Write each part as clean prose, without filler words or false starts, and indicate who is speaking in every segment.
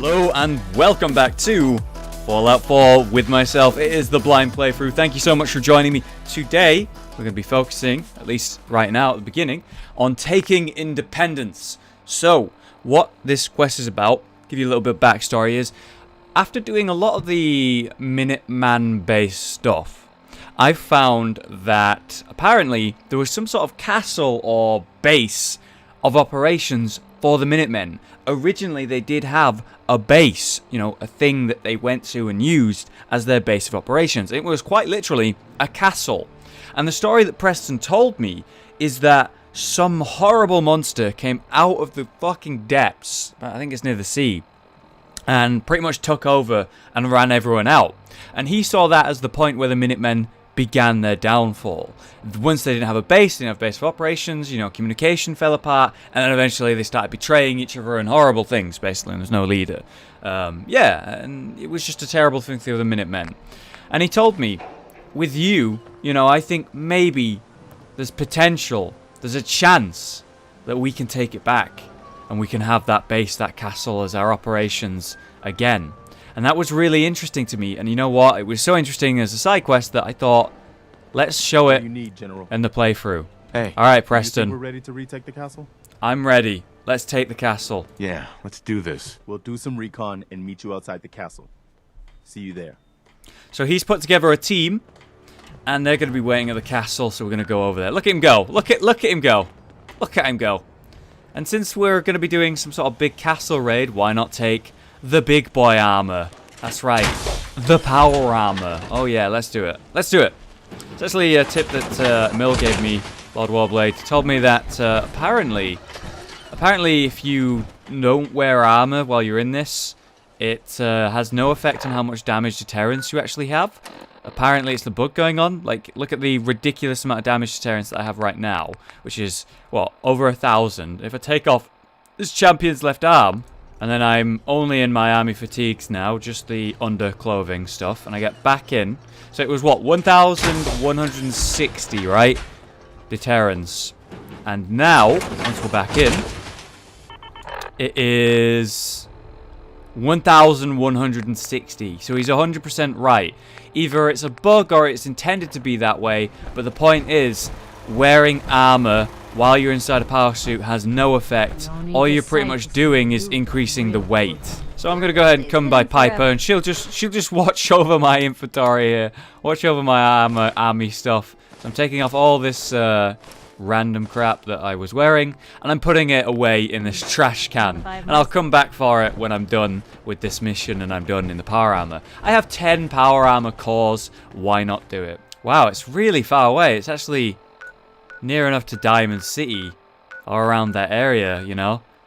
Speaker 1: Hello and welcome back to Fallout 4 with myself. It is the Blind Playthrough. Thank you so much for joining me. Today, we're going to be focusing, at least right now at the beginning, on taking independence. So, what this quest is about, give you a little bit of backstory, is after doing a lot of the Minuteman-based stuff, I found that apparently there was some sort of castle or base of operations for the Minutemen. Originally, they did have a base, a thing that they went to and used as their base of operations. It was quite literally a castle. And the story that Preston told me is that some horrible monster came out of the fucking depths, I think it's near the sea, and pretty much took over and ran everyone out. And he saw that as the point where the Minutemen began their downfall. Once they didn't have a base, they didn't have a base of operations, communication fell apart, and then eventually they started betraying each other and horrible things, basically, and there's no leader. And it was just a terrible thing for the Minutemen. And he told me, with you, I think maybe there's potential, there's a chance that we can take it back, and we can have that base, that castle as our operations again. And that was really interesting to me. And you know what? It was so interesting as a side quest that I thought, let's show it in the playthrough.
Speaker 2: Hey.
Speaker 1: All right, Preston.
Speaker 3: We're ready to retake the castle?
Speaker 1: I'm ready. Let's take the castle.
Speaker 2: Yeah, let's do this.
Speaker 3: We'll do some recon and meet you outside the castle. See you there.
Speaker 1: So he's put together a team, and they're going to be waiting at the castle, so we're going to go over there. Look at him go. Look at him go. Look at him go. And since we're going to be doing some sort of big castle raid, why not take the big boy armor? That's right. The power armor. Oh yeah, let's do it. Let's do it. It's actually a tip that Mill gave me, Lord Warblade. He told me that apparently if you don't wear armor while you're in this, it has no effect on how much damage deterrence you actually have. Apparently it's the bug going on. Like, look at the ridiculous amount of damage deterrence that I have right now, which is, well, over 1,000. If I take off this champion's left arm, and then I'm only in my army fatigues now, just the underclothing stuff, and I get back in. So it was what, 1,160, right? Deterrence. And now, once we're back in, it is 1,160. So he's 100% right. Either it's a bug or it's intended to be that way, but the point is, wearing armor while you're inside a power suit has no effect. All you're pretty much doing is increasing the weight. So I'm gonna go ahead and come by Piper, and she'll just watch over my inventory here, watch over my army stuff. So I'm taking off all this random crap that I was wearing, and I'm putting it away in this trash can. And I'll come back for it when I'm done with this mission and I'm done in the power armor. I have 10 power armor cores. Why not do it? Wow, it's really far away. It's actually near enough to Diamond City or around that area,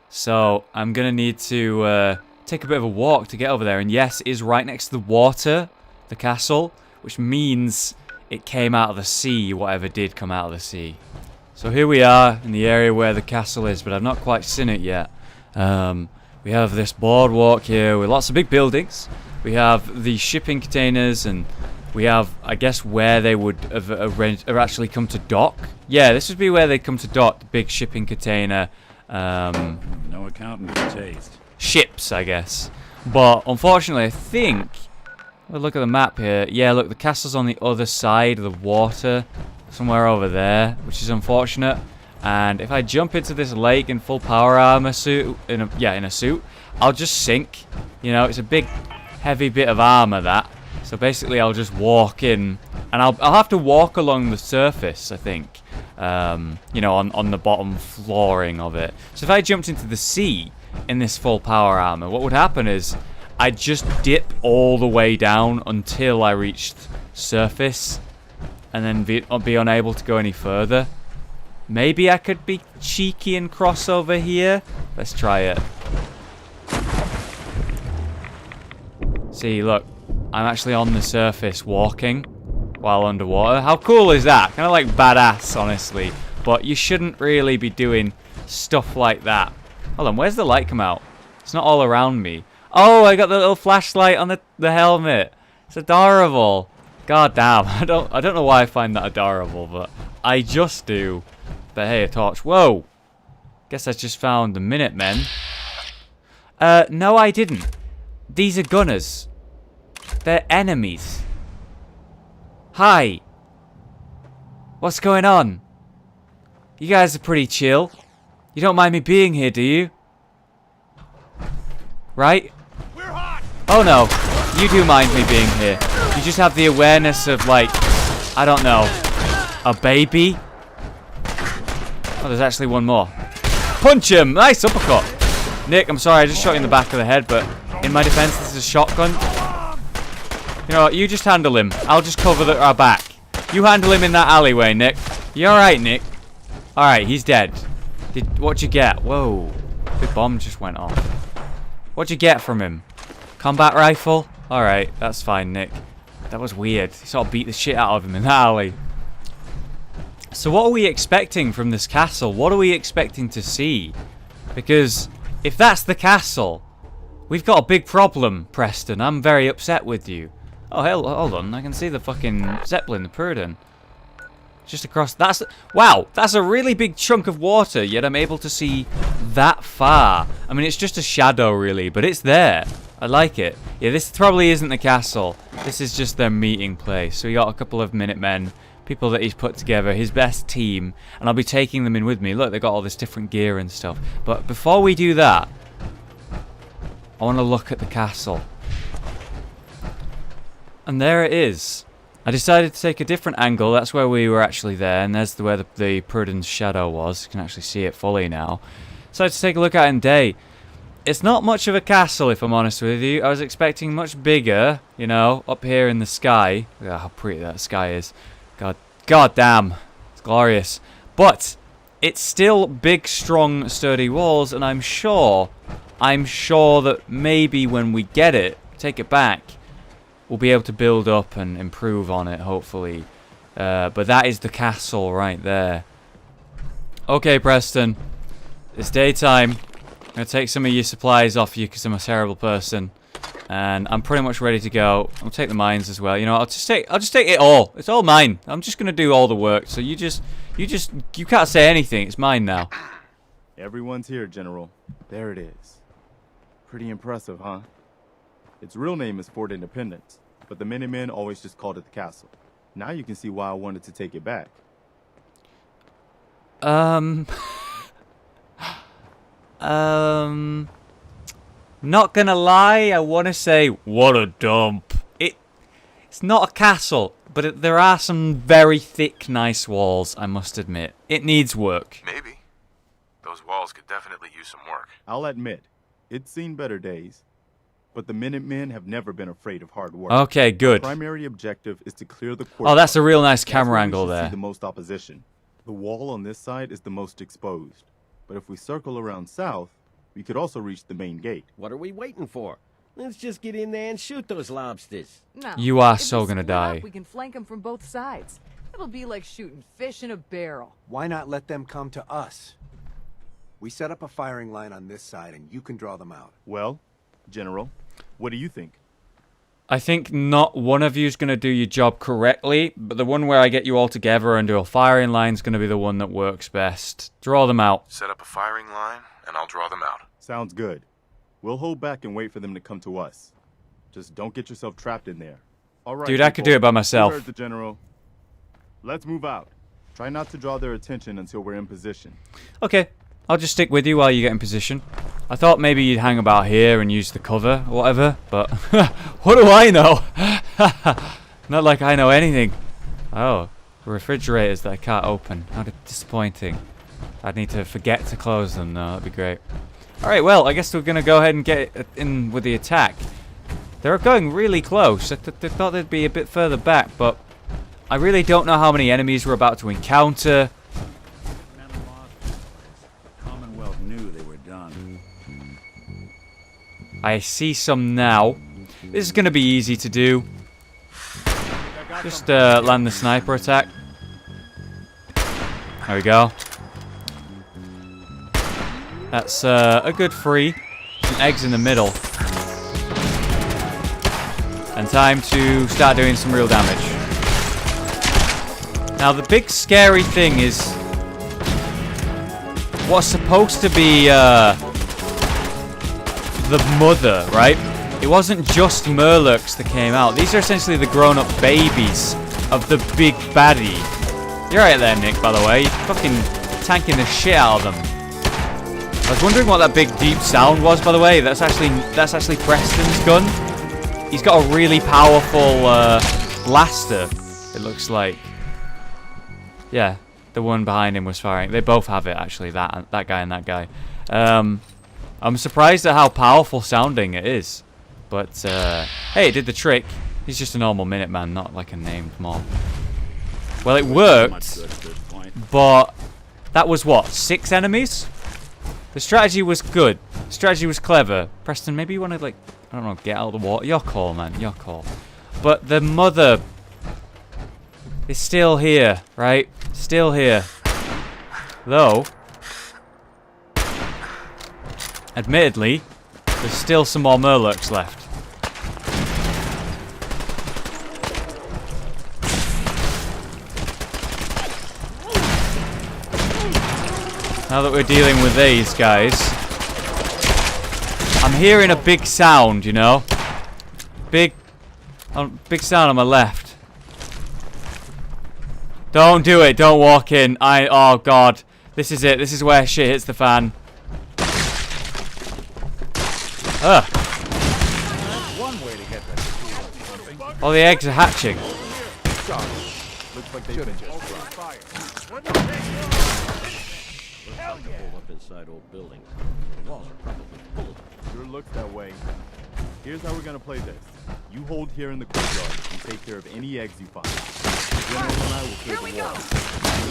Speaker 1: So I'm going to need to take a bit of a walk to get over there. And yes, it is right next to the water, the castle, which means it came out of the sea, whatever did come out of the sea. So here we are in the area where the castle is, but I've not quite seen it yet. We have this boardwalk here with lots of big buildings. We have the shipping containers, and we have, I guess, where they would have actually come to dock. Yeah, this would be where they'd come to dock, the big shipping container.
Speaker 4: No accountant for taste.
Speaker 1: Ships, I guess. But unfortunately, I think, look at the map here. Yeah, look, the castle's on the other side of the water, somewhere over there, which is unfortunate. And if I jump into this lake in full power armor suit, in a suit, I'll just sink. It's a big, heavy bit of armor, that. So basically, I'll just walk in, and I'll have to walk along the surface, I think, on the bottom flooring of it. So if I jumped into the sea in this full power armor, what would happen is I'd just dip all the way down until I reached surface, and then be unable to go any further. Maybe I could be cheeky and cross over here. Let's try it. See, look. I'm actually on the surface walking while underwater. How cool is that? Kind of like badass, honestly. But you shouldn't really be doing stuff like that. Hold on, where's the light come out? It's not all around me. Oh, I got the little flashlight on the helmet. It's adorable. God damn, I don't know why I find that adorable, but I just do. But hey, a torch. Whoa. Guess I just found the Minutemen. No, I didn't. These are gunners. They're enemies. Hi. What's going on? You guys are pretty chill. You don't mind me being here, do you? Right?
Speaker 4: We're hot.
Speaker 1: Oh no. You do mind me being here. You just have the awareness of, like, I don't know, a baby? Oh, there's actually one more. Punch him! Nice uppercut! Nick, I'm sorry, I just shot you in the back of the head, but in my defense, this is a shotgun. You know what, you just handle him. I'll just cover our back. You handle him in that alleyway, Nick. You alright, Nick? Alright, he's dead. What'd you get? Whoa. Big bomb just went off. What'd you get from him? Combat rifle? Alright, that's fine, Nick. That was weird. He sort of beat the shit out of him in that alley. So what are we expecting from this castle? What are we expecting to see? Because if that's the castle, we've got a big problem, Preston. I'm very upset with you. Oh, hell, hold on. I can see the fucking Zeppelin, the Purden. Just across. Wow, that's a really big chunk of water, yet I'm able to see that far. I mean, it's just a shadow, really, but it's there. I like it. Yeah, this probably isn't the castle. This is just their meeting place. So we got a couple of Minutemen, people that he's put together, his best team, and I'll be taking them in with me. Look, they got all this different gear and stuff. But before we do that, I want to look at the castle. And there it is. I decided to take a different angle. That's where we were actually there, and there's where the Purden's shadow was. You can actually see it fully now. So to take a look at it in day. It's not much of a castle, if I'm honest with you. I was expecting much bigger, you know, up here in the sky. Look at how pretty that sky is. God damn. It's glorious. But it's still big, strong, sturdy walls, and I'm sure that maybe when we get it, take it back, we'll be able to build up and improve on it, hopefully. But that is the castle right there. Okay, Preston. It's daytime. I'm going to take some of your supplies off you because I'm a terrible person. And I'm pretty much ready to go. I'll take the mines as well. You know, I'll just take it all. It's all mine. I'm just going to do all the work. So you can't say anything. It's mine now.
Speaker 3: Everyone's here, General. There it is. Pretty impressive, huh? Its real name is Fort Independence, but the Minutemen always just called it the castle. Now you can see why I wanted to take it back.
Speaker 1: Not gonna lie, I want to say, what a dump. It's not a castle, but there are some very thick, nice walls, I must admit. It needs work.
Speaker 2: Maybe. Those walls could definitely use some work.
Speaker 3: I'll admit, it's seen better days, but the Minutemen have never been afraid of hard work.
Speaker 1: Okay, good.
Speaker 3: The primary objective is to clear the courtyard.
Speaker 1: Oh, that's a real nice camera
Speaker 3: That's where
Speaker 1: angle
Speaker 3: we should
Speaker 1: there.
Speaker 3: see the most opposition. The wall on this side is the most exposed, but if we circle around south, we could also reach the main gate.
Speaker 5: What are we waiting for? Let's just get in there and shoot those lobsters.
Speaker 6: No.
Speaker 1: You are
Speaker 6: If
Speaker 1: so
Speaker 6: we
Speaker 1: gonna
Speaker 6: split up,
Speaker 1: die.
Speaker 6: We can flank them from both sides. It'll be like shooting fish in a barrel.
Speaker 7: Why not let them come to us? We set up a firing line on this side and you can draw them out.
Speaker 3: Well, General, what do you think?
Speaker 1: I think not one of you is going to do your job correctly, but the one where I get you all together and do a firing line is going to be the one that works best. Draw them out.
Speaker 2: Set up a firing line, and I'll draw them out.
Speaker 3: Sounds good. We'll hold back and wait for them to come to us. Just don't get yourself trapped in there. All right,
Speaker 1: Dude, I could do it by myself.
Speaker 3: You heard the General. Let's move out. Try not to draw their attention until we're in position.
Speaker 1: Okay, I'll just stick with you while you get in position. I thought maybe you'd hang about here and use the cover or whatever, but what do I know? Not like I know anything. Oh, refrigerators that I can't open. How disappointing. I'd need to forget to close them though, that'd be great. Alright, well, I guess we're going to go ahead and get in with the attack. They're going really close. I thought they'd be a bit further back, but I really don't know how many enemies we're about to encounter.
Speaker 4: Commonwealth knew they were done.
Speaker 1: I see some now. This is going to be easy to do. Just land the sniper attack. There we go. That's a good free. Some eggs in the middle. And time to start doing some real damage. Now the big scary thing is what's supposed to be the mother, right? it wasn't just Murlocs that came out. These are essentially the grown-up babies of the big baddie. You're right there, Nick, by the way. You're fucking tanking the shit out of them. I was wondering what that big deep sound was, by the way. That's actually Preston's gun. He's got a really powerful blaster, it looks like. Yeah, the one behind him was firing. They both have it, actually, that guy and that guy. I'm surprised at how powerful sounding it is. But, hey, it did the trick. He's just a normal Minuteman, not like a named mob. Well, it worked, but that was what, 6 enemies? The strategy was good. The strategy was clever. Preston, maybe you want to, like, I don't know, get out of the water. Your call, man, your call. But the mother is still here, right? Still here. Though, admittedly, there's still some more Murlocs left. Now that we're dealing with these guys, I'm hearing a big sound, you know? Big sound on my left. Don't do it, don't walk in. Oh god. This is it, this is where shit hits the fan. Ugh.
Speaker 4: One way to get that.
Speaker 1: All the eggs are hatching.
Speaker 3: Looks like they been just
Speaker 5: Hold up inside old buildings. The walls are probably full of them.
Speaker 3: Sure looks that way. Here's how we're gonna play this. You hold here in the courtyard and take care of any eggs you find. General and I will clear the wall.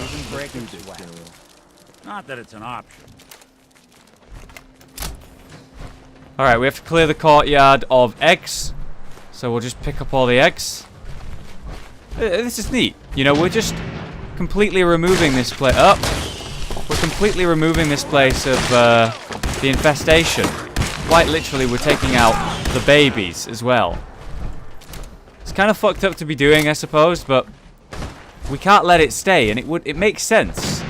Speaker 3: Even break into this, General.
Speaker 4: Not that it's an option.
Speaker 1: Alright, we have to clear the courtyard of eggs. So we'll just pick up all the eggs. This is neat. You know, we're just completely removing this place. We're completely removing this place of the infestation. Quite literally, we're taking out the babies as well. It's kind of fucked up to be doing, I suppose, but we can't let it stay, and it makes sense.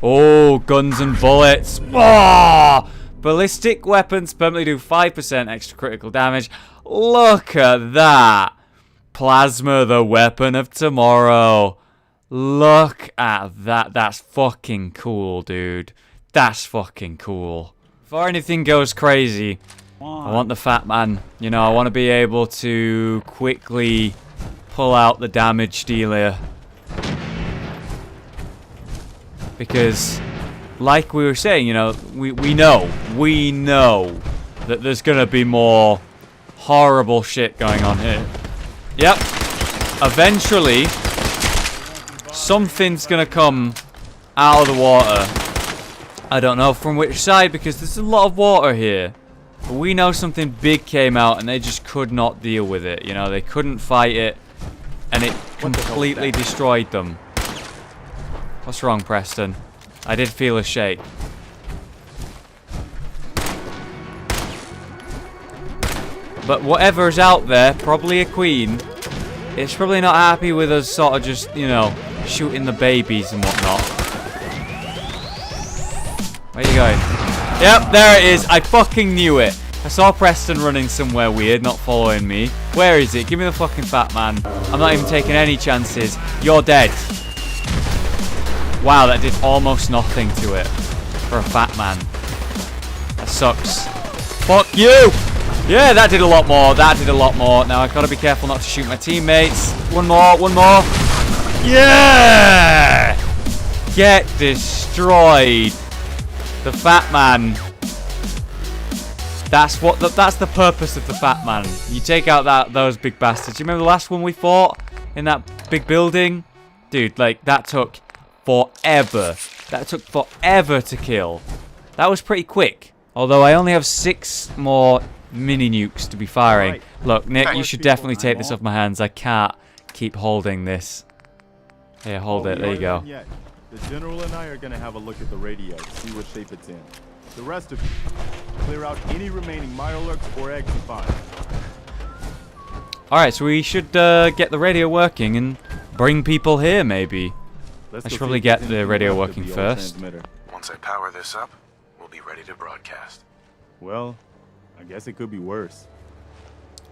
Speaker 1: Oh, guns and bullets. Oh! Ballistic weapons permanently do 5% extra critical damage. Look at that. Plasma, the weapon of tomorrow. Look at that. That's fucking cool, dude. That's fucking cool. Before anything goes crazy, I want the Fat Man. You know, I want to be able to quickly pull out the damage dealer. Because, like we were saying, you know, we know that there's going to be more horrible shit going on here. Yep. Eventually, something's gonna come out of the water. I don't know from which side, because there's a lot of water here. But we know something big came out and they just could not deal with it. You know, they couldn't fight it and it completely destroyed them. What's wrong, Preston? I did feel a shake. But whatever's out there, probably a queen, it's probably not happy with us sort of just, you know, shooting the babies and whatnot. Where are you going? Yep, there it is. I fucking knew it. I saw Preston running somewhere weird, not following me. Where is it? Give me the fucking Fat Man. I'm not even taking any chances. You're dead. Wow, that did almost nothing to it for a Fat Man. That sucks. Fuck you! Yeah, that did a lot more. That did a lot more. Now I've got to be careful not to shoot my teammates. One more, one more. Yeah! Get destroyed. The Fat Man. That's the purpose of the Fat Man. You take out those big bastards. You remember the last one we fought in that big building? Dude, like that took forever. That took forever to kill. That was pretty quick. Although I only have 6 more mini nukes to be firing. Right. Look, Nick, you should definitely take this off my hands. I can't keep holding this. Here, hold it. There you go.
Speaker 3: The General and I are going to have a look at the radio to see what shape it's in. The rest of you, clear out any remaining Mirelurks or eggs you find.
Speaker 1: Alright, so we should get the radio working and bring people here, maybe. I should probably get the radio working first.
Speaker 2: Once I power this up, we'll be ready to broadcast.
Speaker 3: Well, I guess it could be worse.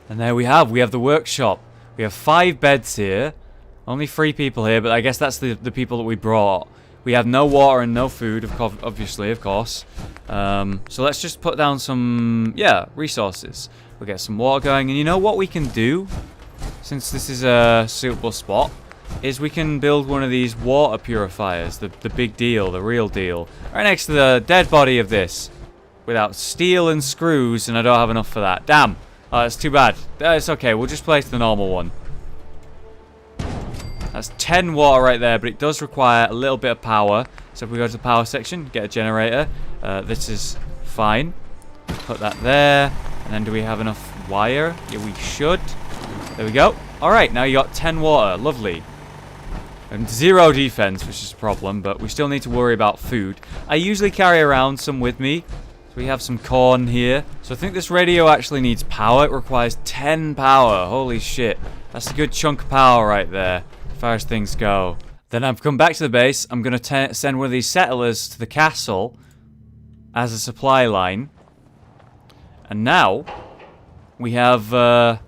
Speaker 1: And there we have the workshop. We have 5 beds here. Only 3 people here, but I guess that's the people that we brought. We have no water and no food, obviously, of course. So let's just put down some, resources. We'll get some water going. And you know what we can do, since this is a suitable spot, is we can build one of these water purifiers, the big deal, the real deal, right next to the dead body of this, without steel and screws, and I don't have enough for that. Damn. Oh, that's too bad. It's okay, we'll just place the normal one. That's 10 water right there, but it does require a little bit of power. So if we go to the power section, get a generator. This is fine. Put that there. And then do we have enough wire? Yeah, we should. There we go. Alright, now you got 10 water. Lovely. And 0 defense, which is a problem, but we still need to worry about food. I usually carry around some with me. So we have some corn here. So I think this radio actually needs power. It requires 10 power. Holy shit. That's a good chunk of power right there, as far as things go. Then I've come back to the base. I'm going to send one of these settlers to the castle as a supply line. And now we have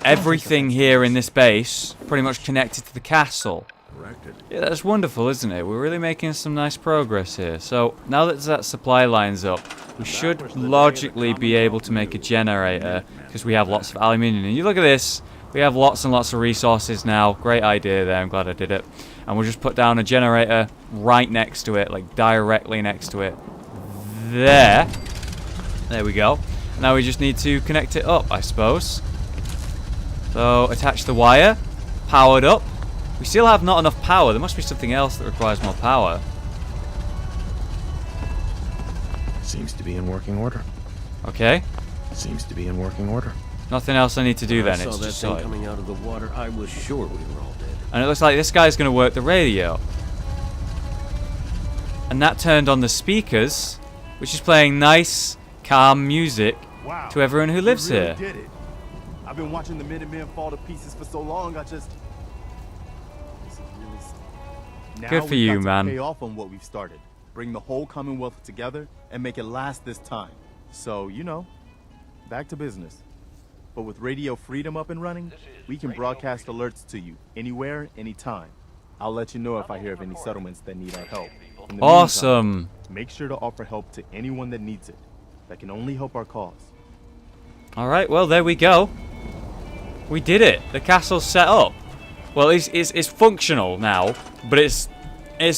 Speaker 1: everything here in this base pretty much connected to the castle. Yeah, that's wonderful, isn't it? We're really making some nice progress here. So now that that supply line's up, we should logically be able to make a generator because we have lots of aluminium. And you look at this, we have lots and lots of resources now. Great idea there, I'm glad I did it. And we'll just put down a generator right next to it, like directly next to it. There we go. Now we just need to connect it up, I suppose. So attach the wire, powered up. We still have not enough power. There must be something else that requires more power.
Speaker 5: Seems to be in working order.
Speaker 1: Okay.
Speaker 5: Seems to be in working order.
Speaker 1: Nothing else I need to do then.
Speaker 5: I
Speaker 1: It's
Speaker 5: saw that
Speaker 1: just
Speaker 5: thing
Speaker 1: solid.
Speaker 5: coming out of the water. I was sure we were all dead.
Speaker 1: And it looks like this guy's going to work the radio. And that turned on the speakers, which is playing nice, calm music to everyone who lives
Speaker 3: you really
Speaker 1: here.
Speaker 3: Did it. I've been watching the Minutemen fall to pieces for so long. This is really something. Now
Speaker 1: Good for
Speaker 3: we've
Speaker 1: you,
Speaker 3: got to
Speaker 1: man.
Speaker 3: Pay off on what we've started. Bring the whole Commonwealth together and make it last this time. So, you know, back to business. But with Radio Freedom up and running, we can broadcast alerts to you anywhere, anytime. I'll let you know if I hear of any settlements that need our help. In the
Speaker 1: Awesome.
Speaker 3: meantime, make sure to offer help to anyone that needs it. That can only help our cause.
Speaker 1: Alright, well, there we go. We did it. The castle's set up. Well, it's functional now, but it's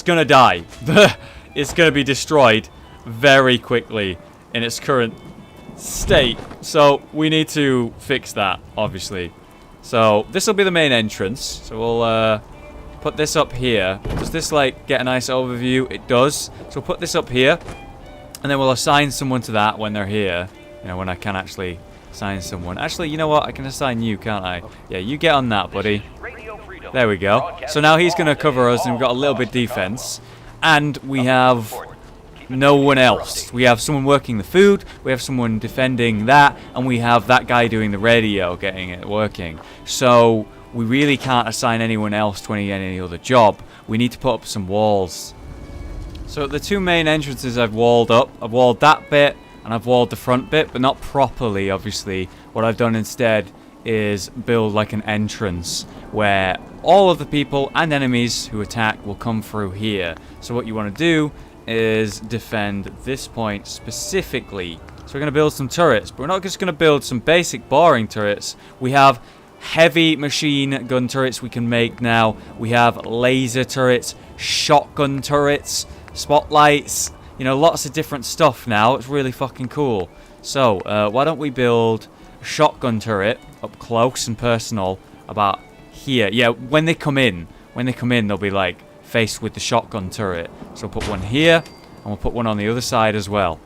Speaker 1: going to die. It's going to be destroyed very quickly in its current state. So we need to fix that, obviously. So this will be the main entrance. So we'll put this up here. Does this like get a nice overview? It does. So we'll put this up here, and then we'll assign someone to that when they're here. You know, when I can actually assign someone. Actually, you know what? I can assign you, can't I? Yeah, you get on that, buddy. There we go. So now he's going to cover us, and we've got a little bit of defense. And we have no one else. We have someone working the food, we have someone defending that, and we have that guy doing the radio, getting it working. So we really can't assign anyone else to any other job. We need to put up some walls. So the 2 main entrances I've walled up. I've walled that bit, and I've walled the front bit, but not properly, obviously. What I've done instead is build like an entrance where all of the people and enemies who attack will come through here. So what you want to do is defend this point specifically. So we're going to build some turrets, but we're not just going to build some basic boring turrets. We have heavy machine gun turrets we can make now. We have laser turrets, shotgun turrets, spotlights, you know, lots of different stuff now. It's really fucking cool. So why don't we build a shotgun turret up close and personal about here. Yeah, when they come in, they'll be like faced with the shotgun turret. So we'll put one here, and we'll put one on the other side as well.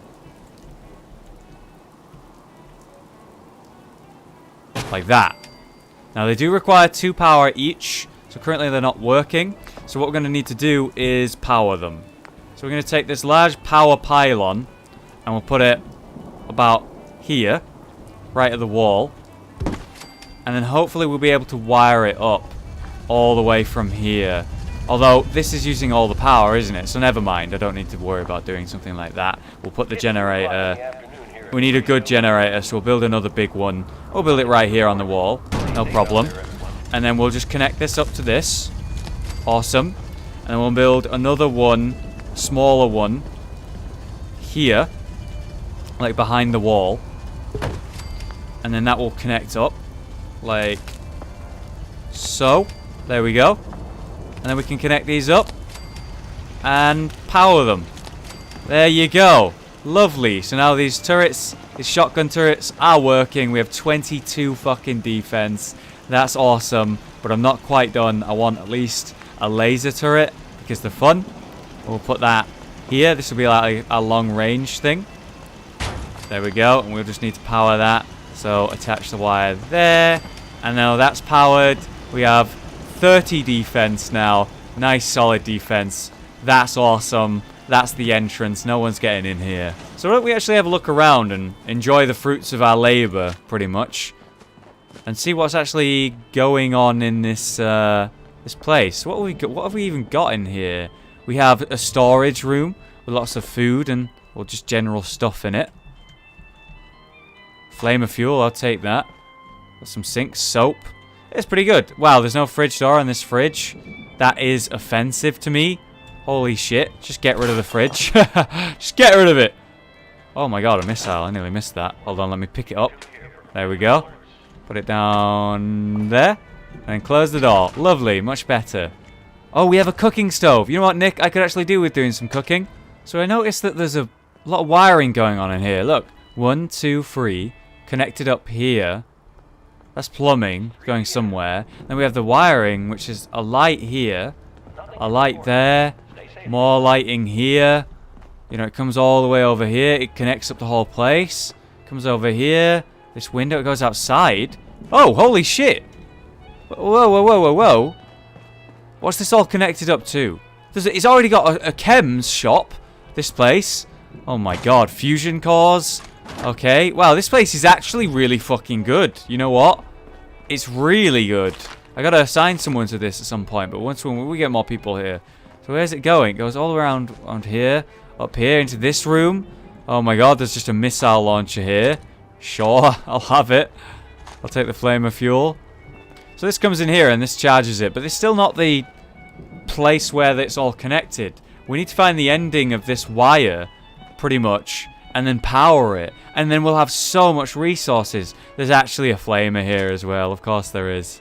Speaker 1: Like that. Now they do require 2 power each, so currently they're not working. So what we're going to need to do is power them. So we're going to take this large power pylon, and we'll put it about here, right at the wall. And then hopefully we'll be able to wire it up all the way from here. Although this is using all the power, isn't it? So never mind. I don't need to worry about doing something like that. We'll put the generator We need a good generator, so we'll build another big one. We'll build it right here on the wall. No problem. And then we'll just connect this up to this. Awesome. And then we'll build another one, smaller one, here. Like behind the wall. And then that will connect up. Like so. There we go. And then we can connect these up. And power them. There you go. Lovely. So now these turrets, these shotgun turrets are working. We have 22 fucking defense. That's awesome. But I'm not quite done. I want at least a laser turret because they're fun. We'll put that here. This will be like a long range thing. There we go. And we'll just need to power that. So attach the wire there. And now that's powered. We have 30 defense now. Nice solid defense. That's awesome. That's the entrance. No one's getting in here. So why don't we actually have a look around and enjoy the fruits of our labor, pretty much. And see what's actually going on in this this place. What have we even got in here? We have a storage room with lots of food and well, just general stuff in it. Flame of fuel, I'll take that. Got some sinks, soap. It's pretty good. Wow, there's no fridge door on this fridge. That is offensive to me. Holy shit. Just get rid of the fridge. Just get rid of it. Oh my god, a missile. I nearly missed that. Hold on, let me pick it up. There we go. Put it down there. And close the door. Lovely, much better. Oh, we have a cooking stove. You know what, Nick? I could actually do with doing some cooking. So I noticed that there's a lot of wiring going on in here. Look. 1, 2, 3. Connected up here. That's plumbing going somewhere. Then we have the wiring, which is a light here. A light there. More lighting here. You know, it comes all the way over here. It connects up the whole place. Comes over here. This window, it goes outside. Oh, holy shit. Whoa, whoa, whoa, whoa, whoa. What's this all connected up to? It's already got a chems shop. This place. Oh my god. Fusion cores. Okay. Wow, this place is actually really fucking good. You know what? It's really good. I gotta assign someone to this at some point, but once we get more people here. So where's it going? It goes all around here, up here, into this room. Oh my god, there's just a missile launcher here. Sure, I'll have it. I'll take the flame of fuel. So this comes in here and this charges it, but it's still not the place where it's all connected. We need to find the ending of this wire, pretty much, and then power it. And then we'll have so much resources. There's actually a flamer here as well, of course there is.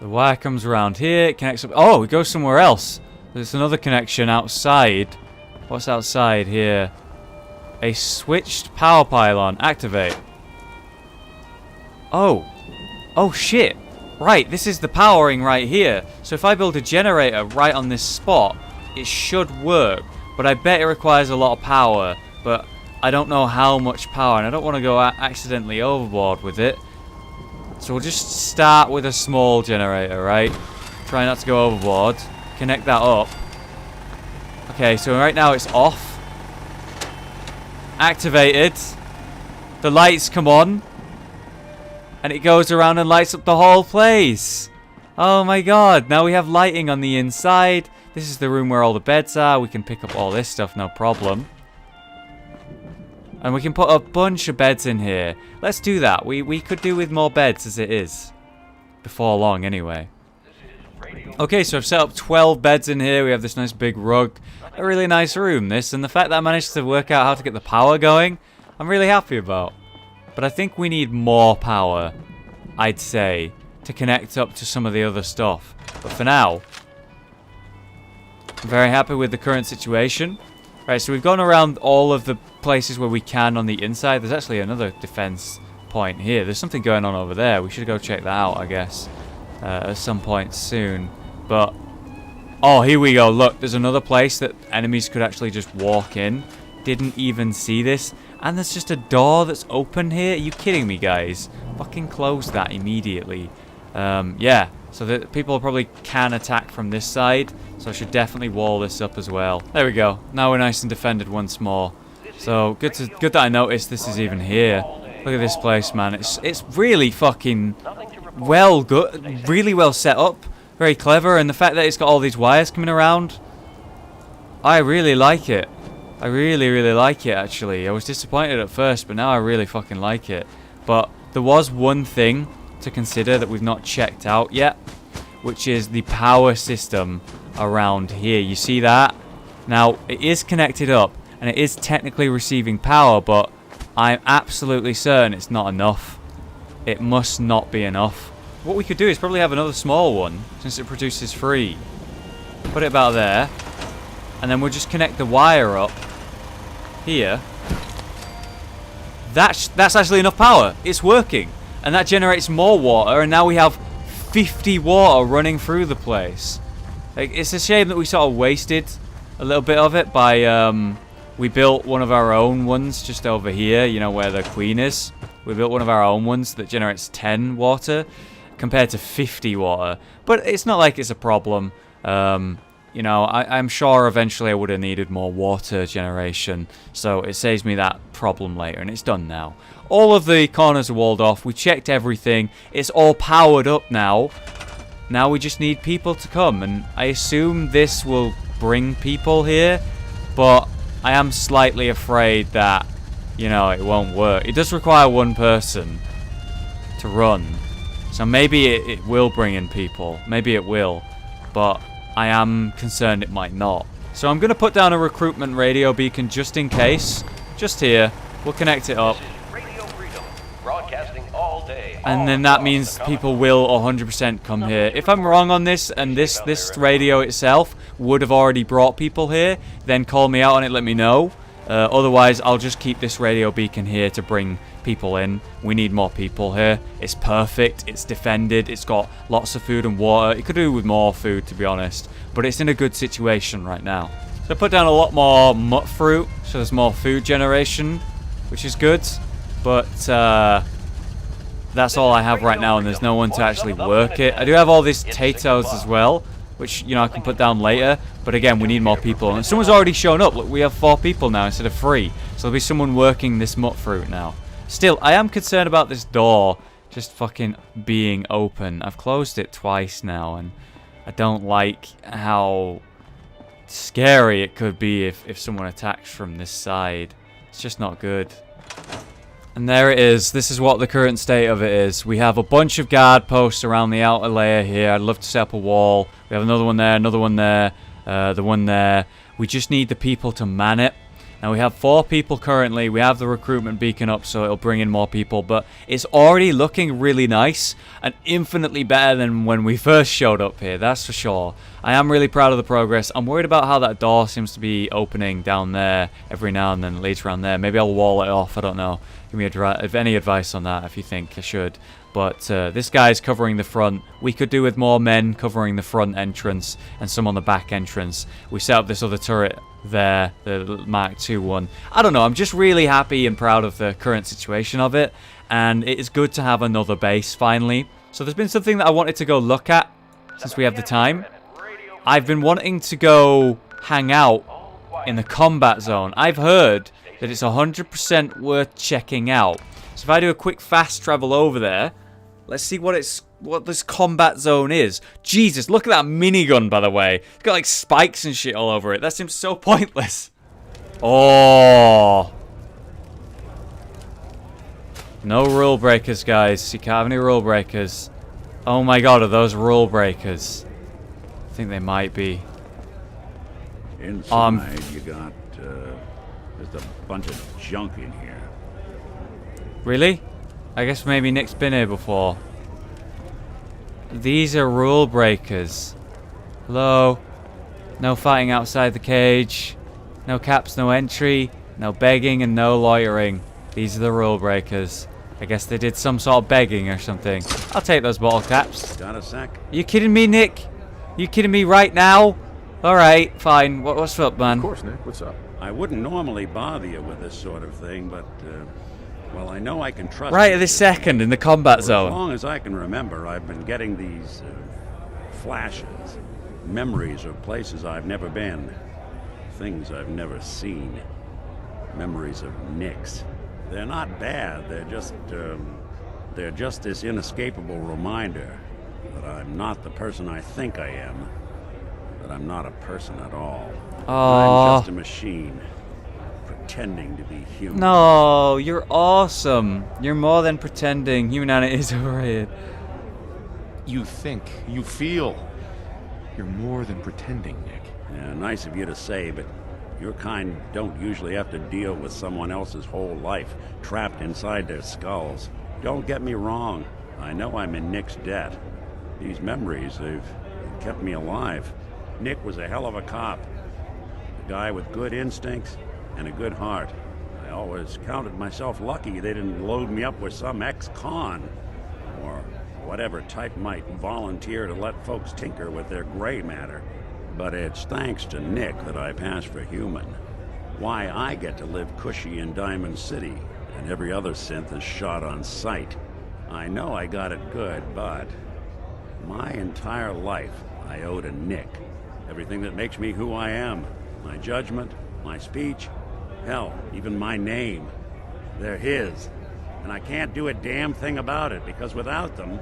Speaker 1: The wire comes around here, it connects up. Oh, it goes somewhere else. There's another connection outside. What's outside here? A switched power pylon. Activate. Oh. Oh, shit. Right, this is the powering right here. So if I build a generator right on this spot, it should work. But I bet it requires a lot of power. But I don't know how much power, and I don't want to go accidentally overboard with it. So we'll just start with a small generator, right? Try not to go overboard. Connect that up. Okay, so right now it's off. Activated. The lights come on. And it goes around and lights up the whole place. Oh my god, now we have lighting on the inside. This is the room where all the beds are. We can pick up all this stuff, no problem. And we can put a bunch of beds in here. Let's do that. We could do with more beds as it is. Before long, anyway. Okay, so I've set up 12 beds in here. We have this nice big rug. A really nice room, this. And the fact that I managed to work out how to get the power going, I'm really happy about. But I think we need more power, I'd say, to connect up to some of the other stuff. But for now, I'm very happy with the current situation. Right, so we've gone around all of the places where we can on the inside. There's actually another defense point here. There's something going on over there. We should go check that out, I guess, at some point soon. But, oh, here we go. Look, there's another place that enemies could actually just walk in. Didn't even see this. And there's just a door that's open here. Are you kidding me, guys? Fucking close that immediately. Yeah. So that people probably can attack from this side. So I should definitely wall this up as well. There we go. Now we're nice and defended once more. So good that I noticed this is even here. Look at this place, man. It's really fucking good. Really well set up. Very clever. And the fact that it's got all these wires coming around, I really like it. I really, really like it, actually. I was disappointed at first, but now I really fucking like it. But there was one thing to consider that we've not checked out yet, which is the power system around here. You see that? Now, it is connected up, and it is technically receiving power, but I'm absolutely certain it's not enough. It must not be enough. What we could do is probably have another small one, since it produces 3. Put it about there, and then we'll just connect the wire up here. That's actually enough power. It's working, and that generates more water, and now we have 50 water running through the place. Like, it's a shame that we sort of wasted a little bit of it by we built one of our own ones just over here, you know, where the queen is. We built one of our own ones that generates 10 water compared to 50 water, but it's not like it's a problem. You know, I'm sure eventually I would have needed more water generation, so it saves me that problem later, and it's done now. All of the corners are walled off. We checked everything. It's all powered up now. Now we just need people to come, and I assume this will bring people here, but I am slightly afraid that, you know, it won't work. It does require one person to run, so maybe it will bring in people. Maybe it will, but I am concerned it might not. So I'm going to put down a recruitment radio beacon just in case. Just here. We'll connect it up.
Speaker 8: Radio Freedom, broadcasting all day.
Speaker 1: And then that means people will 100% come here. If I'm wrong on this, and this radio itself would have already brought people here, then call me out on it, let me know. Otherwise, I'll just keep this radio beacon here to bring people in. We need more people here. It's perfect. It's defended. It's got lots of food and water. It could do with more food, to be honest, but it's in a good situation right now. So I put down a lot more mut fruit, so there's more food generation, which is good, but that's all I have right now, and there's no one to actually work it. I do have all these potatoes as well, which, you know, I can put down later, but again, we need more people. And someone's already shown up. Look, we have 4 people now instead of 3, so there'll be someone working this mut fruit now. Still, I am concerned about this door just fucking being open. I've closed it twice now, and I don't like how scary it could be if someone attacks from this side. It's just not good. And there it is. This is what the current state of it is. We have a bunch of guard posts around the outer layer here. I'd love to set up a wall. We have another one there, another one there, the one there. We just need the people to man it. Now we have 4 people currently. We have the recruitment beacon up, so it'll bring in more people, but it's already looking really nice and infinitely better than when we first showed up here, that's for sure. I am really proud of the progress. I'm worried about how that door seems to be opening down there every now and then, leads around there. Maybe I'll wall it off, I don't know. Give me any advice on that if you think I should. But this guy's covering the front. We could do with more men covering the front entrance and some on the back entrance. We set up this other turret there, the Mark II one. I don't know, I'm just really happy and proud of the current situation of it. And it is good to have another base finally. So there's been something that I wanted to go look at since we have the time. I've been wanting to go hang out in the combat zone. I've heard that it's 100% worth checking out. So if I do a quick fast travel over there, let's see what this combat zone is. Jesus, look at that minigun, by the way. It's got like spikes and shit all over it. That seems so pointless. Oh. No rule breakers, guys. You can't have any rule breakers. Oh my god, are those rule breakers? I think they might be.
Speaker 4: Inside, you got there's a bunch of junk in here.
Speaker 1: Really? I guess maybe Nick's been here before. These are rule breakers. Hello? No fighting outside the cage. No caps, no entry. No begging and no loitering. These are the rule breakers. I guess they did some sort of begging or something. I'll take those bottle caps.
Speaker 4: Got a sec?
Speaker 1: You kidding me, Nick? You kidding me right now? Alright, fine. What's up, man?
Speaker 9: Of course, Nick. What's up?
Speaker 4: I wouldn't normally bother you with this sort of thing, but, well, I know I can trust
Speaker 1: right
Speaker 4: you
Speaker 1: at this second in the combat
Speaker 4: For
Speaker 1: zone.
Speaker 4: as long as I can remember, I've been getting these flashes, memories of places I've never been, things I've never seen, memories of Nicks. They're not bad, they're just this inescapable reminder that I'm not the person I think I am, that I'm not a person at all. I'm just a machine. pretending to be human.
Speaker 1: No, you're awesome. You're more than pretending. Humanity is overrated.
Speaker 9: You think, you feel. You're more than pretending, Nick.
Speaker 4: Yeah, nice of you to say, but your kind don't usually have to deal with someone else's whole life trapped inside their skulls. Don't get me wrong. I know I'm in Nick's debt. These memories, they've kept me alive. Nick was a hell of a cop. A guy with good instincts and a good heart. I always counted myself lucky they didn't load me up with some ex-con. Or whatever type might volunteer to let folks tinker with their gray matter. But it's thanks to Nick that I pass for human. Why I get to live cushy in Diamond City, and every other synth is shot on sight. I know I got it good, but my entire life I owe to Nick. Everything that makes me who I am. My judgment, my speech, hell, even my name. They're his. And I can't do a damn thing about it, because without them,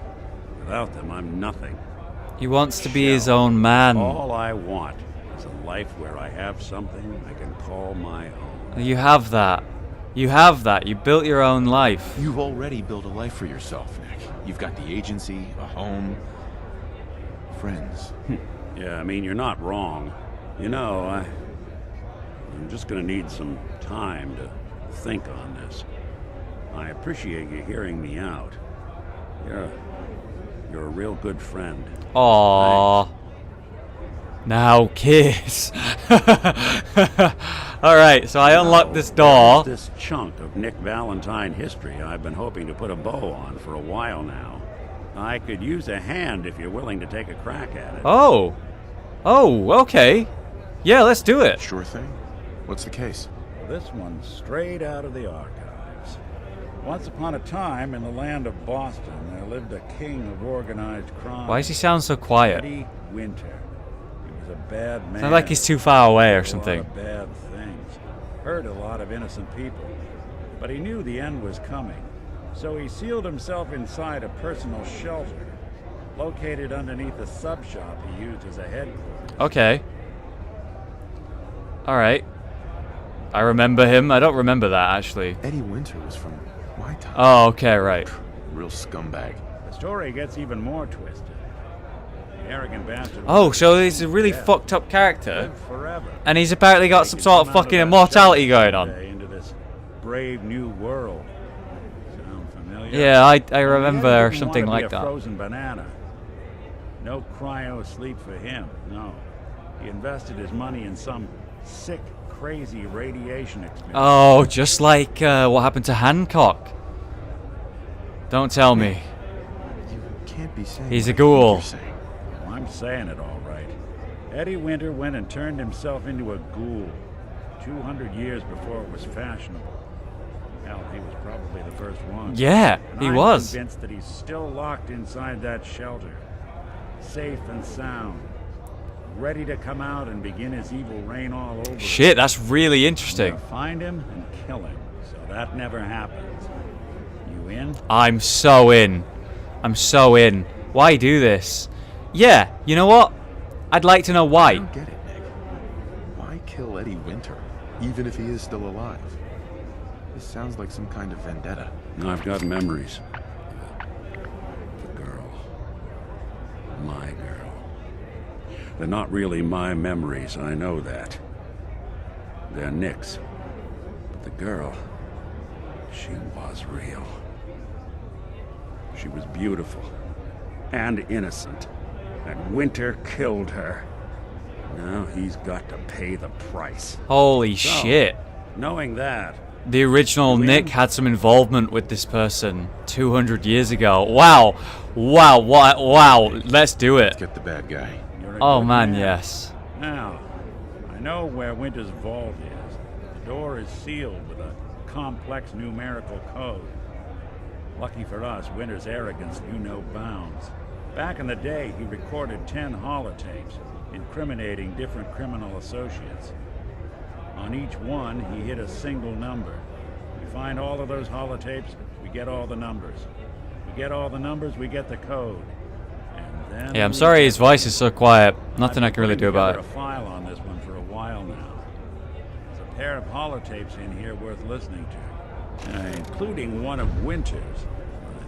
Speaker 4: I'm nothing.
Speaker 1: He wants to be his own man.
Speaker 4: All I want is a life where I have something I can call my own.
Speaker 1: You have that. You have that. You built your own life.
Speaker 9: You've already built a life for yourself, Nick. You've got the agency, a home, friends.
Speaker 4: Yeah, I mean, you're not wrong. You know, I'm just gonna need some time to think on this. I appreciate you hearing me out. You're a real good friend.
Speaker 1: Aww. Now kiss. Alright, so I unlocked this door.
Speaker 4: This chunk of Nick Valentine history I've been hoping to put a bow on for a while now. I could use a hand if you're willing to take a crack at it.
Speaker 1: Oh. Oh, okay. Yeah, let's do it.
Speaker 9: Sure thing. What's the case?
Speaker 4: This one's straight out of the archives. Once upon a time, in the land of Boston, there lived a king of organized crime.
Speaker 1: Why does he sound so quiet?
Speaker 4: Eddie Winter. He was a bad man.
Speaker 1: Sounds like he's too far away or something.
Speaker 4: A lot of bad things. Hurt a lot of innocent people. But he knew the end was coming. So he sealed himself inside a personal shelter, located underneath a sub shop he used as a headquarters.
Speaker 1: Okay. Alright. I remember him. I don't remember that, actually.
Speaker 9: Eddie Winter was from my time.
Speaker 1: Oh, okay, right.
Speaker 9: Real scumbag.
Speaker 4: The story gets even more twisted. The arrogant bastard.
Speaker 1: Oh, so he's a really fucked up character.
Speaker 4: Lived forever.
Speaker 1: And he's apparently got some sort of fucking immortality going on.
Speaker 4: Into this brave new world. Sound familiar?
Speaker 1: Yeah, I remember
Speaker 4: He
Speaker 1: something
Speaker 4: didn't want
Speaker 1: like
Speaker 4: to be a
Speaker 1: that.
Speaker 4: frozen banana. No cryo sleep for him. No. He invested his money in some sick, crazy radiation experiment.
Speaker 1: Oh, just like what happened to Hancock. Don't tell me.
Speaker 9: You can't be saying
Speaker 1: He's a
Speaker 9: what I think
Speaker 1: ghoul.
Speaker 9: you're saying.
Speaker 4: Well, I'm saying it all right. Eddie Winter went and turned himself into a ghoul 200 years before it was fashionable. Hell, he was probably the first one.
Speaker 1: Yeah,
Speaker 4: And
Speaker 1: he
Speaker 4: I'm
Speaker 1: was.
Speaker 4: convinced that he's still locked inside that shelter, safe and sound, ready to come out and begin his evil reign all over.
Speaker 1: Shit, that's really
Speaker 4: I'm
Speaker 1: interesting.
Speaker 4: gonna find him and kill him, so that never happens. You in?
Speaker 1: I'm so in. I'm so in. Why do this? Yeah, you know what? I'd like to know
Speaker 9: I
Speaker 1: why.
Speaker 9: don't get it, Nick. Why kill Eddie Winter, even if he is still alive? This sounds like some kind of vendetta.
Speaker 4: I've got memories. The girl. My girl. They're not really my memories, I know that. They're Nick's. But the girl, she was real. She was beautiful. And innocent. And Winter killed her. Now he's got to pay the price.
Speaker 1: Holy
Speaker 4: So,
Speaker 1: shit.
Speaker 4: Knowing that,
Speaker 1: The original Nick had some involvement with this person 200 years ago. Wow. Wow. Wow. Let's do it.
Speaker 9: Get the bad guy.
Speaker 4: you're a
Speaker 1: Oh
Speaker 4: good
Speaker 1: man, yes.
Speaker 4: Now, I know where Winter's vault is. The door is sealed with a complex numerical code. Lucky for us, Winter's arrogance knew no bounds. Back in the day, he recorded 10 holotapes, incriminating different criminal associates. On each one, he hit a single number. We find all of those holotapes, we get all the numbers. We get all the numbers, we get the code. And then
Speaker 1: Yeah, I'm sorry his voice is so quiet. Nothing I
Speaker 4: I've
Speaker 1: can really
Speaker 4: been
Speaker 1: do
Speaker 4: putting
Speaker 1: about it.
Speaker 4: together a file on this one for a while now. There's a pair of holotapes in here worth listening to, including one of Winter's.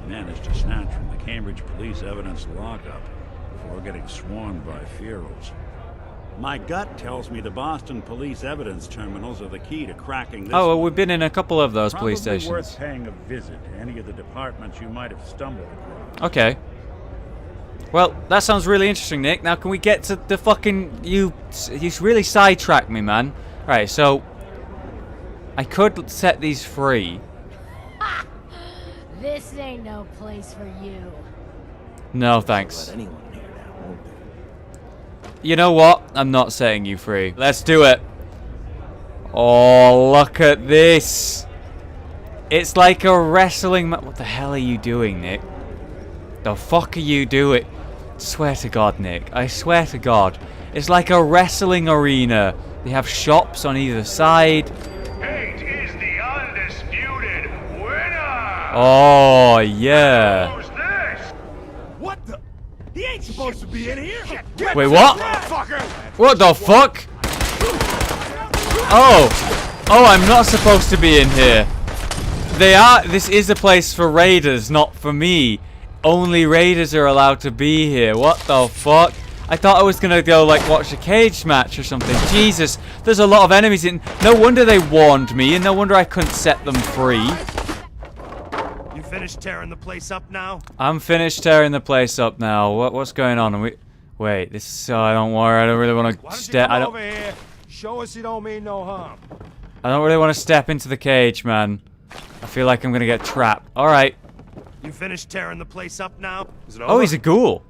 Speaker 4: I managed to snatch from the Cambridge police evidence lockup before getting swarmed by ferals. My gut tells me the Boston police evidence terminals are the key to cracking this.
Speaker 1: Oh, well, we've been in a couple of those
Speaker 4: Probably
Speaker 1: police stations.
Speaker 4: worth paying a visit to any of the departments you might have stumbled across.
Speaker 1: Okay. Well, that sounds really interesting, Nick. Now, can we get to the fucking... You really sidetracked me, man. Alright, so... I could set these free.
Speaker 10: This ain't no place for you.
Speaker 1: No, thanks.
Speaker 5: Let anyone in here now, won't they?
Speaker 1: You know what? I'm not setting you free. Let's do it. Oh, look at this. It's like a wrestling What the hell are you doing, Nick? The fuck are you doing? Swear to God, Nick. I swear to God. It's like a wrestling arena. They have shops on either side.
Speaker 11: Kate is the undisputed winner!
Speaker 1: Oh, yeah.
Speaker 11: Who's this?
Speaker 7: What the? He ain't supposed to be in here.
Speaker 1: Wait, what? What the fuck? Oh. Oh, I'm not supposed to be in here. This is a place for raiders, not for me. Only raiders are allowed to be here. What the fuck? I thought I was gonna go, like, watch a cage match or something. Jesus, there's a lot of enemies in... No wonder they warned me, and no wonder I couldn't set them free.
Speaker 7: You finished tearing the place up now?
Speaker 1: I'm finished tearing the place up now. What's going on? Wait, this... don't worry, I don't really want to step...
Speaker 7: over here? Show us you don't mean no harm.
Speaker 1: I don't really want to step into the cage, man. I feel like I'm gonna get trapped. Alright.
Speaker 7: You finished tearing the place up now? Is it over?
Speaker 1: Oh, he's a ghoul.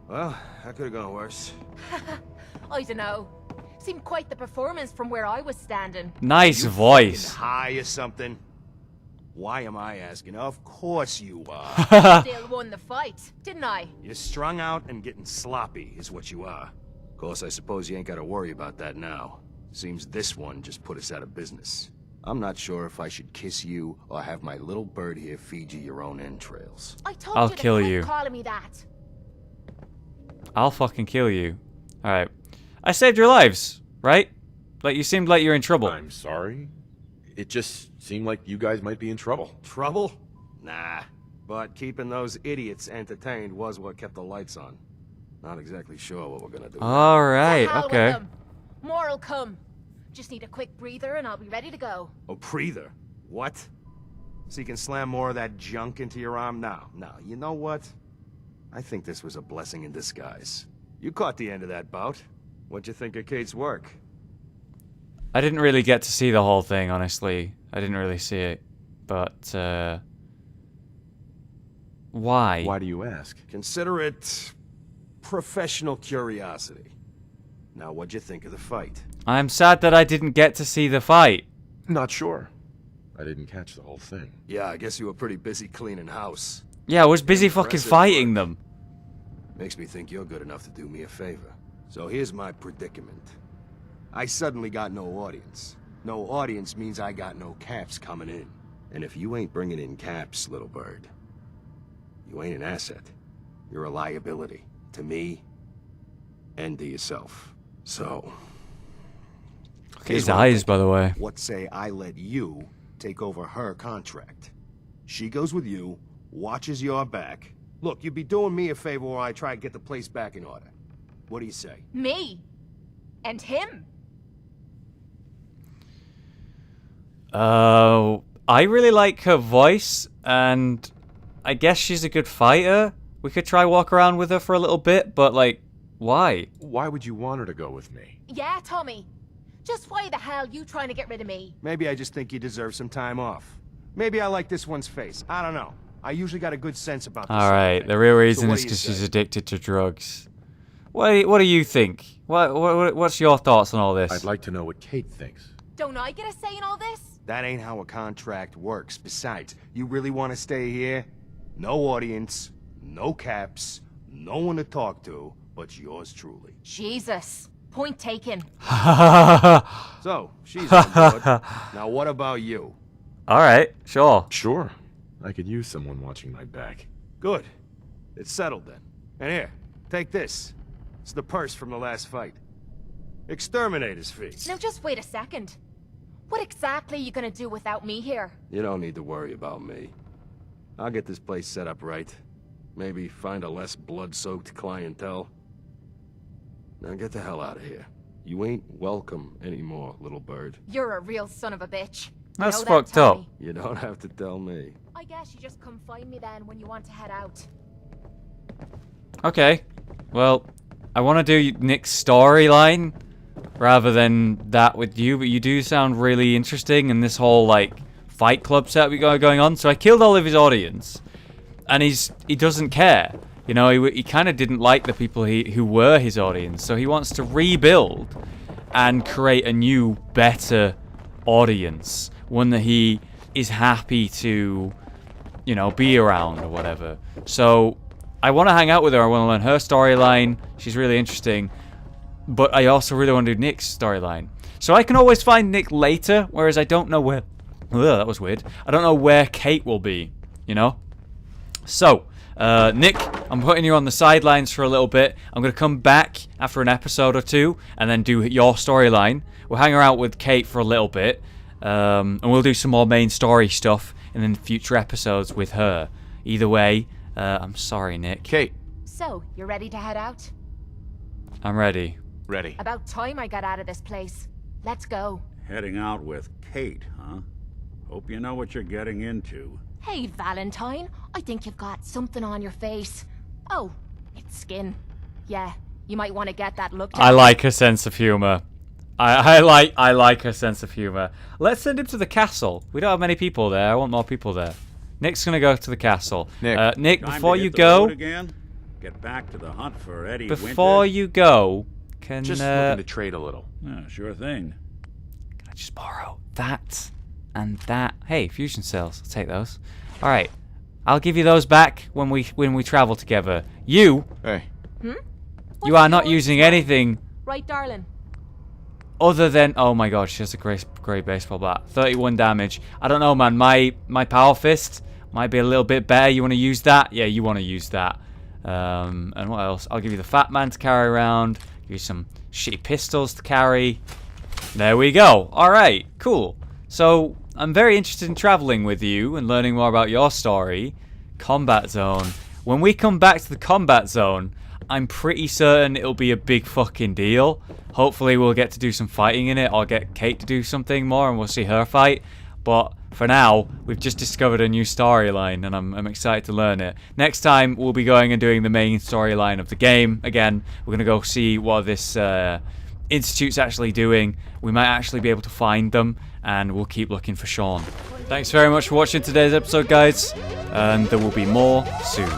Speaker 7: Well, that could have gone worse.
Speaker 6: I don't know. Seemed quite the performance from where I was standing.
Speaker 1: Nice voice.
Speaker 7: High or something? Why am I asking? Of course you are.
Speaker 6: Still won the fight, didn't I?
Speaker 7: You're strung out and getting sloppy is what you are. Of course, I suppose you ain't got to worry about that now. Seems this one just put us out of business. I'm not sure if I should kiss you or have my little bird here feed you your own entrails.
Speaker 6: I told
Speaker 1: I'll
Speaker 6: you to
Speaker 1: kill
Speaker 6: quit
Speaker 1: you.
Speaker 6: calling me that.
Speaker 1: I'll fucking kill you. Alright. I saved your lives, right? Like, you seemed like you're in trouble.
Speaker 9: I'm sorry. It just seemed like you guys might be in trouble.
Speaker 7: Trouble? Nah. But keeping those idiots entertained was what kept the lights on. Not exactly sure what we're gonna do.
Speaker 1: Alright,
Speaker 6: To hell with
Speaker 1: okay.
Speaker 6: them. More'll come. Just need a quick breather and I'll be ready to go.
Speaker 7: A breather? What? So you can slam more of that junk into your arm now? No, you know what? I think this was a blessing in disguise. You caught the end of that bout. What'd you think of Kate's work?
Speaker 1: I didn't really get to see the whole thing, honestly. I didn't really see it. But, why?
Speaker 9: Why do you ask?
Speaker 7: Consider it professional curiosity. Now, what'd you think of the fight?
Speaker 1: I'm sad that I didn't get to see the fight.
Speaker 9: Not sure. I didn't catch the whole thing.
Speaker 7: Yeah, I guess you were pretty busy cleaning house.
Speaker 1: Yeah, I was busy fucking
Speaker 7: Impressive
Speaker 1: fighting
Speaker 7: work.
Speaker 1: them.
Speaker 7: Makes me think you're good enough to do me a favor. So here's my predicament. I suddenly got no audience. No audience means I got no caps coming in. And if you ain't bringing in caps, little bird, you ain't an asset. You're a liability to me and to yourself. So...
Speaker 1: His eyes, by the way.
Speaker 7: What say I let you take over her contract? She goes with you, watches your back. Look, you'd be doing me a favor while I try to get the place back in order. What do you say?
Speaker 6: Me. And him.
Speaker 1: I really like her voice, and I guess she's a good fighter. We could try walk around with her for a little bit, but, like, why?
Speaker 9: Why would you want her to go with me?
Speaker 6: Yeah, Tommy. Just why the hell you trying to get rid of me?
Speaker 7: Maybe I just think you deserve some time off. Maybe I like this one's face. I don't know. I usually got a good sense about this.
Speaker 1: Alright, the real reason
Speaker 7: what
Speaker 1: is
Speaker 7: do you
Speaker 1: because she's
Speaker 7: say?
Speaker 1: addicted to drugs. What do you think? What's your thoughts on all this?
Speaker 9: I'd like to know what Kate thinks.
Speaker 6: Don't I get a say in all this?
Speaker 7: That ain't how a contract works. Besides, you really want to stay here? No audience, no caps, no one to talk to, but yours truly.
Speaker 6: Jesus. Point taken.
Speaker 7: So, she's on board. Now what about you?
Speaker 1: Alright, sure.
Speaker 9: Sure. I could use someone watching my back.
Speaker 7: Good. It's settled then. And here, take this. It's the purse from the last fight. Exterminator's fee.
Speaker 6: Now just wait a second. What exactly are you gonna do without me here?
Speaker 7: You don't need to worry about me. I'll get this place set up right. Maybe find a less blood-soaked clientele. Now get the hell out of here. You ain't welcome anymore, little bird.
Speaker 6: You're a real son of a bitch.
Speaker 1: That's
Speaker 6: You know that,
Speaker 1: fucked up.
Speaker 6: Tommy?
Speaker 7: You don't have to tell me.
Speaker 6: I guess you just come find me then when you want to head out.
Speaker 1: Okay. Well, I want to do Nick's storyline rather than that with you, but you do sound really interesting in this whole, like, fight club set we got going on. So I killed all of his audience, and he doesn't care. You know, he kind of didn't like the people who were his audience, so he wants to rebuild and create a new, better audience. One that he is happy to, you know, be around or whatever. So I want to hang out with her. I want to learn her storyline. She's really interesting. But I also really want to do Nick's storyline. So I can always find Nick later, whereas I don't know where... Ugh, that was weird. I don't know where Kate will be, you know? So, Nick, I'm putting you on the sidelines for a little bit. I'm going to come back after an episode or two and then do your storyline. We'll hang around with Kate for a little bit. And we'll do some more main story stuff in the future episodes with her. Either way, I'm sorry, Nick.
Speaker 3: Kate.
Speaker 6: So, you're ready to head out?
Speaker 1: I'm ready.
Speaker 3: Ready.
Speaker 6: About time I got out of this place. Let's go.
Speaker 4: Heading out with Kate, huh? Hope you know what you're getting into.
Speaker 6: Hey, Valentine. I think you've got something on your face. Oh, it's skin. Yeah, you might want to get that looked at.
Speaker 1: I like her sense of humor. I like her sense of humor. Let's send him to the castle. We don't have many people there. I want more people there. Nick's gonna go to the castle.
Speaker 3: Nick,
Speaker 1: Nick,
Speaker 4: Time
Speaker 1: before
Speaker 4: to hit
Speaker 1: you
Speaker 4: the
Speaker 1: go,
Speaker 4: road again? Get back to the hunt for Eddie
Speaker 1: before
Speaker 4: Winter.
Speaker 1: you go, can
Speaker 9: Just looking to trade a little.
Speaker 4: Yeah, sure thing.
Speaker 1: I just borrow that and that? Hey, fusion cells. I'll take those. All right, I'll give you those back when we travel together. You,
Speaker 3: Hey.
Speaker 1: you are not using anything
Speaker 6: Right, darling.
Speaker 1: other than, oh my god, she has a great baseball bat. 31 damage. I don't know, man. My power fist might be a little bit better. You want to use that? Yeah, you want to use that. And what else? I'll give you the Fat Man to carry around. Give you some shitty pistols to carry. There we go. All right, cool. So I'm very interested in traveling with you and learning more about your story. Combat zone. When we come back to the combat zone, I'm pretty certain it'll be a big fucking deal. Hopefully we'll get to do some fighting in it. I'll get Kate to do something more and we'll see her fight. But for now, we've just discovered a new storyline and I'm excited to learn it. Next time, we'll be going and doing the main storyline of the game. Again, we're going to go see what this Institute's actually doing. We might actually be able to find them and we'll keep looking for Sean. Thanks very much for watching today's episode, guys. And there will be more soon.